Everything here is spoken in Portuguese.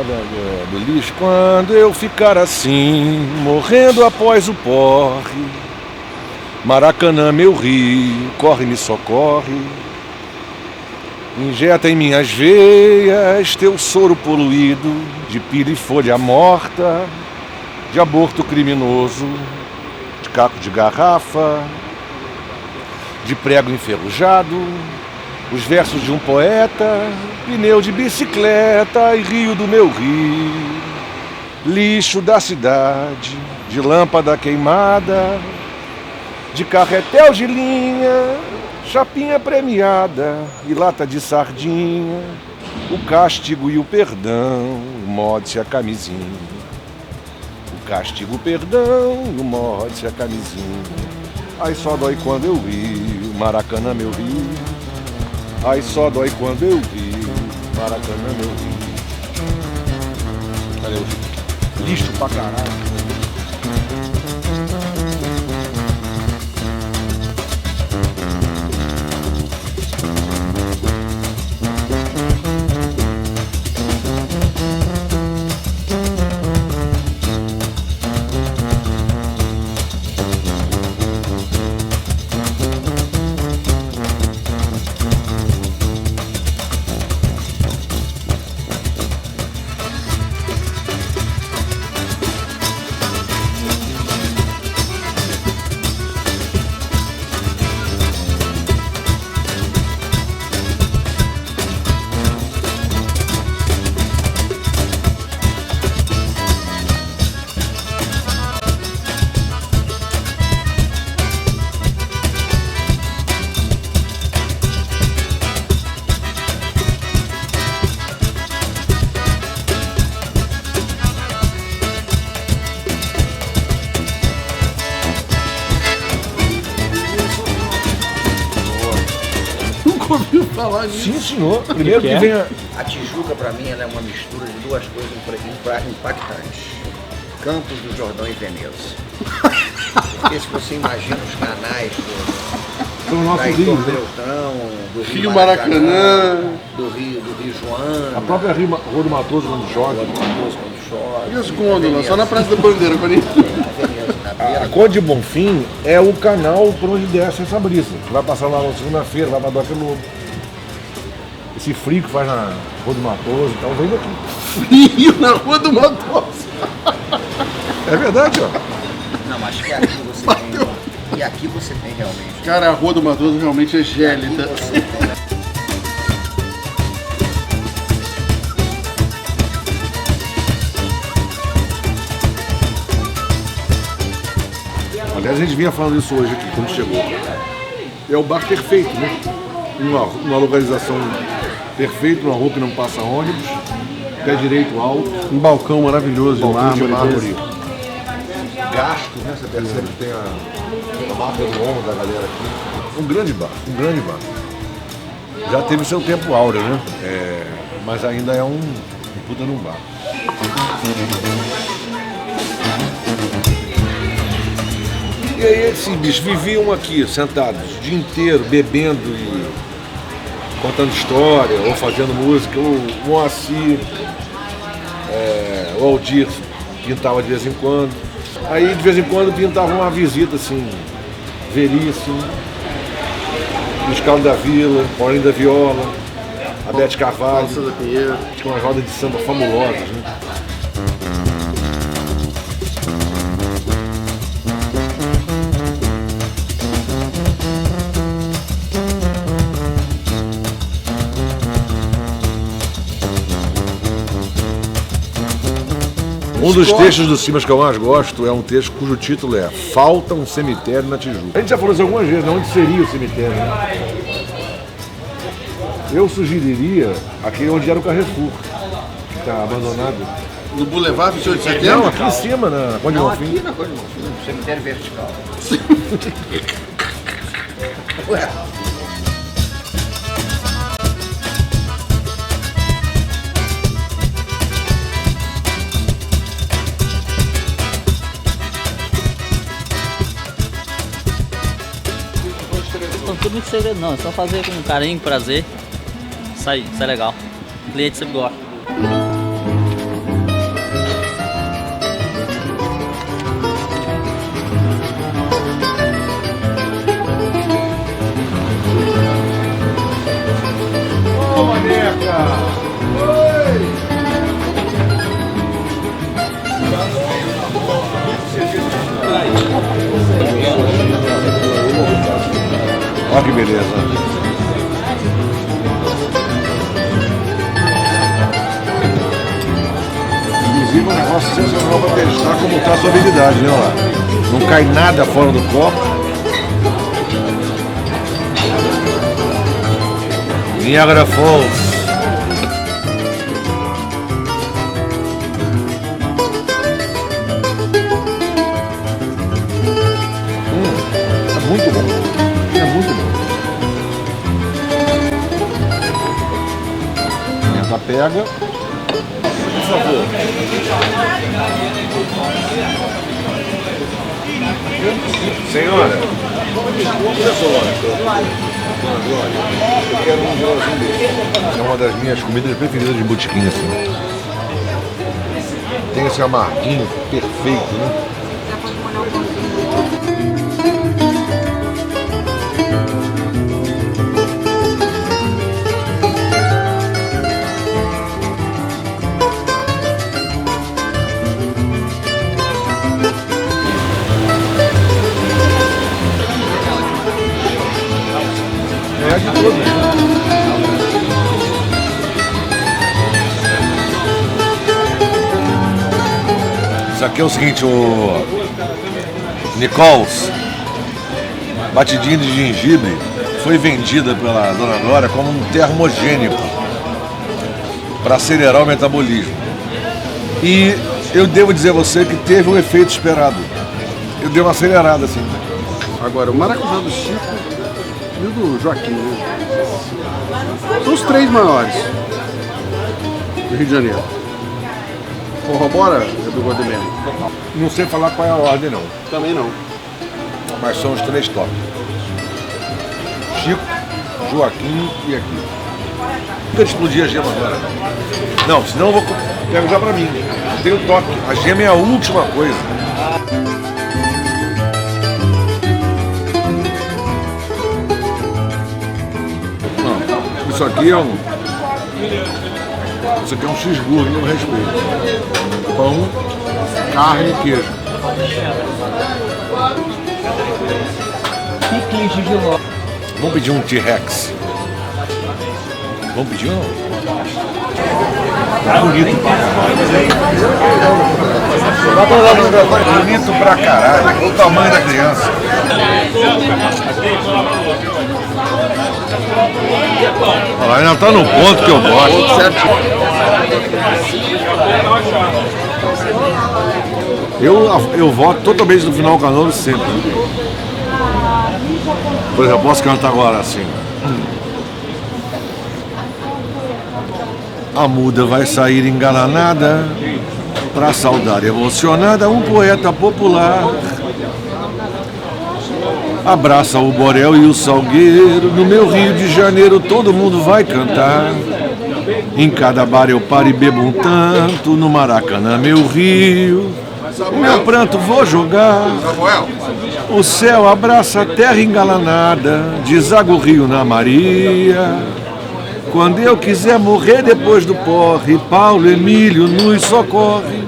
do lixo. Quando eu ficar assim, morrendo após o porre, Maracanã, meu rio, corre, me socorre. Injeta em minhas veias teu soro poluído de pilha e folha morta, de aborto criminoso, de caco de garrafa, de prego enferrujado, os versos de um poeta, pneu de bicicleta e rio do meu rio, lixo da cidade, de lâmpada queimada, de carretel de linha, chapinha premiada e lata de sardinha, o castigo e o perdão, o mod-se a camisinha. O castigo, o perdão, o mod-se a camisinha. Ai, só dói quando eu rio, Maracanã, meu rio. Ai, só dói quando eu rio, Maracanã, meu rio. Cadê o lixo pra caralho? Ouviu falar nisso? Sim, senhor. Primeiro que vem A Tijuca, para mim, ela é uma mistura de duas coisas impactantes. Campos do Jordão e Veneza. Porque se você imagina os canais do nosso rio, do Rio Maracanã, do Rio Joana, a própria Rua do Matoso quando chove. E as gôndolas, só na Praça da Bandeira, quando A Conde Bonfim é o canal por onde desce essa brisa. Vai passar lá na segunda-feira, vai pra Doca Lobo. Esse frio que faz na Rua do Matoso, então vem daqui. frio na Rua do Matoso. É verdade, ó. Não, mas que aqui você tem. E aqui você tem realmente. Cara, a Rua do Matoso realmente é gélida. Aliás, a gente vinha falando isso hoje aqui, quando chegou. É o bar perfeito, né? Uma localização perfeita, uma rua que não passa ônibus, pé direito alto. Um balcão maravilhoso de mármore. Gasto, né? Você percebe que tem a marca do ombro da galera aqui. Um grande bar. Já teve seu tempo áureo, né? Mas ainda é um puta num bar. E aí esses bichos viviam aqui, sentados, o dia inteiro, bebendo e contando história, ou fazendo música. O Moacir, o Aldir pintava de vez em quando. Aí de vez em quando pintava uma visita assim, Veríssimo, Luiz Carlos da Vila, Paulinho da Viola, a Bete Carvalho. Tinha umas rodas de samba famosas, né? Um dos textos do Simas que eu mais gosto é um texto cujo título é Falta um cemitério na Tijuca. A gente já falou isso algumas vezes, né? Onde seria o cemitério, né? Eu sugeriria aquele onde era o Carrefour, que está abandonado. No Boulevard 28 de Setembro? Não, aqui em cima, na Conde Bonfim. Aqui na Conde Bonfim, cemitério vertical. Ué. Não tem muito segredo não, é só fazer com carinho, prazer. Sai legal. O cliente sempre gosta. Olha que beleza. Inclusive um negócio sensacional para testar como está a sua habilidade, né? Lá. Não cai nada fora do copo. Niagara Falls. É muito bom. É muito bom. Pimenta pega. Por favor. Senhora. Eu quero um gelzinho desse. É uma das minhas comidas preferidas de botequim, assim. Tem esse amarguinho perfeito, né? É de tudo, né? Isso aqui é o seguinte, o Nichols, batidinha de gengibre, foi vendida pela Dona Glória como um termogênico para acelerar o metabolismo. E eu devo dizer a você que teve o efeito esperado. Eu dei uma acelerada assim. Agora, o maracujá do Chico e o do Joaquim, né? São os três maiores do Rio de Janeiro. Corrobora, Edu Godemel? Não sei falar qual é a ordem, não. Também não. Mas são os três top. Chico, Joaquim e aqui. Nunca explodir a gema agora. Não, senão eu vou pego já pra mim. Eu tenho toque. A gema é a última coisa. Não, isso aqui é um... Isso aqui é um cheeseburger, no respeito. Pão, carne e queijo. Vamos pedir um T-Rex. Vamos pedir um? Tá bonito pra caralho. Bonito pra caralho. Olha o tamanho da criança. Olha lá, ainda tá no ponto que eu gosto. Eu voto totalmente no final Canudo sempre. Por exemplo, eu posso cantar agora assim. A muda vai sair engalanada pra saudar emocionada um poeta popular. Abraça o Borel e o Salgueiro, no meu Rio de Janeiro todo mundo vai cantar. Em cada bar eu paro e bebo um tanto, no Maracanã meu Rio, o meu pranto vou jogar. O céu abraça a terra engalanada, deságua o rio na Maria. Quando eu quiser morrer depois do porre, Paulo Emílio nos socorre.